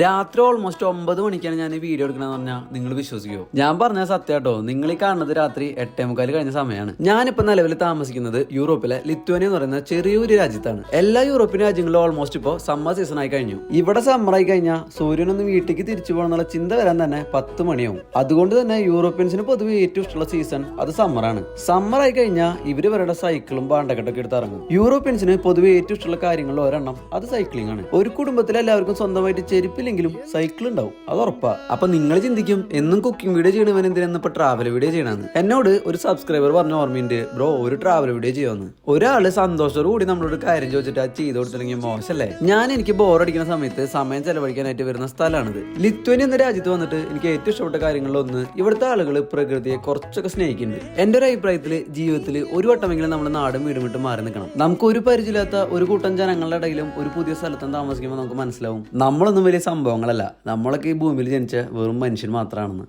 രാത്രി ഓൾമോസ്റ്റ് 9 മണിക്കാണ് ഞാൻ ഈ വീഡിയോ എടുക്കണമെന്ന് പറഞ്ഞാൽ നിങ്ങൾ വിശ്വസിക്കുമോ? ഞാൻ പറഞ്ഞ സത്യാട്ടോ. നിങ്ങൾ ഈ കാണുന്നത് രാത്രി 8:45 കഴിഞ്ഞ സമയമാണ്. ഞാനിപ്പോ നിലവിൽ താമസിക്കുന്നത് യൂറോപ്പിലെ ലിത്വാനിയ എന്ന് പറയുന്ന ചെറിയൊരു രാജ്യത്താണ്. എല്ലാ യൂറോപ്യൻ രാജ്യങ്ങളിലും ഓൾമോസ്റ്റ് ഇപ്പോൾ സമ്മർ സീസൺ ആയി കഴിഞ്ഞു. ഇവിടെ സമ്മർ ആയി കഴിഞ്ഞാൽ സൂര്യനൊന്ന് വീട്ടിലേക്ക് തിരിച്ചു പോകണമെന്നുള്ള ചിന്ത വരാൻ തന്നെ 10 മണിയാവും. അതുകൊണ്ട് തന്നെ യൂറോപ്യൻസിന് പൊതുവെ ഏറ്റവും ഇഷ്ടമുള്ള സീസൺ അത് സമ്മറാണ്. സമ്മർ ആയി കഴിഞ്ഞാൽ ഇവരുടെ സൈക്കിളും പാണ്ടക്കെട്ടൊക്കെ എടുത്ത് ഇറങ്ങും. യൂറോപ്യൻസിന് പൊതുവെ ഏറ്റവും ഇഷ്ടമുള്ള കാര്യങ്ങളിൽ ഒരെണ്ണം അത് സൈക്ലിംഗ് ആണ്. ഒരു കുടുംബത്തിലെ എല്ലാവർക്കും സ്വന്തമായിട്ട് ചെരുപ്പില്ലെങ്കിലും സൈക്കിൾ ഉണ്ടാവും, അത് ഉറപ്പാ. അപ്പൊ നിങ്ങൾ ചിന്തിക്കും, എന്നും കുക്കിംഗ് വീഡിയോ ചെയ്യണവൻ എന്തിനാ ഇപ്പൊ ട്രാവൽ വീഡിയോ ചെയ്യണമെന്ന്. എന്നോട് ഒരു സബ്സ്ക്രൈബർ പറഞ്ഞ ഓർമ്മയുണ്ട്, ബ്രോ ഒരു ട്രാവൽ വീഡിയോ ചെയ്യുമെന്ന്. ഒരാള് സന്തോഷത്തോടു കൂടി നമ്മളോട് കാര്യം ചോദിച്ചിട്ട് അത് ചെയ്ത് കൊടുത്തില്ലെങ്കിൽ മോശമല്ലേ? എനിക്ക് ബോറടിക്കുന്ന സമയത്ത് സമയം ചെലവഴിക്കാനായിട്ട് വരുന്ന സ്ഥലമാണിത്. ലിത്വാനിയ എന്ന രാജ്യത്ത് വന്നിട്ട് എനിക്ക് ഏറ്റവും ഇഷ്ടപ്പെട്ട കാര്യങ്ങളിലൊന്ന് ഇവിടുത്തെ ആളുകൾ പ്രകൃതിയെ കുറച്ചൊക്കെ സ്നേഹിക്കുന്നുണ്ട്. എന്റെ ഒരു അഭിപ്രായത്തിൽ ജീവിതത്തിൽ ഒരു വട്ടമെങ്കിലും നമ്മൾ നാടും വീടും വിട്ട് മാറി നിൽക്കണം. നമുക്ക് ഒരു പരിചയമില്ലാത്ത ഒരു കൂട്ടം ജനങ്ങളുടെ ഇടയിലും ഒരു പുതിയ സ്ഥലത്തും താമസിക്കുമ്പോൾ നമുക്ക് മനസ്സിലാവും നമ്മളൊന്നും വലിയ സംഭവങ്ങളല്ല, നമ്മളൊക്കെ ഈ ഭൂമിയിൽ ജനിച്ച വെറും മനുഷ്യൻ മാത്രമാണെന്ന്.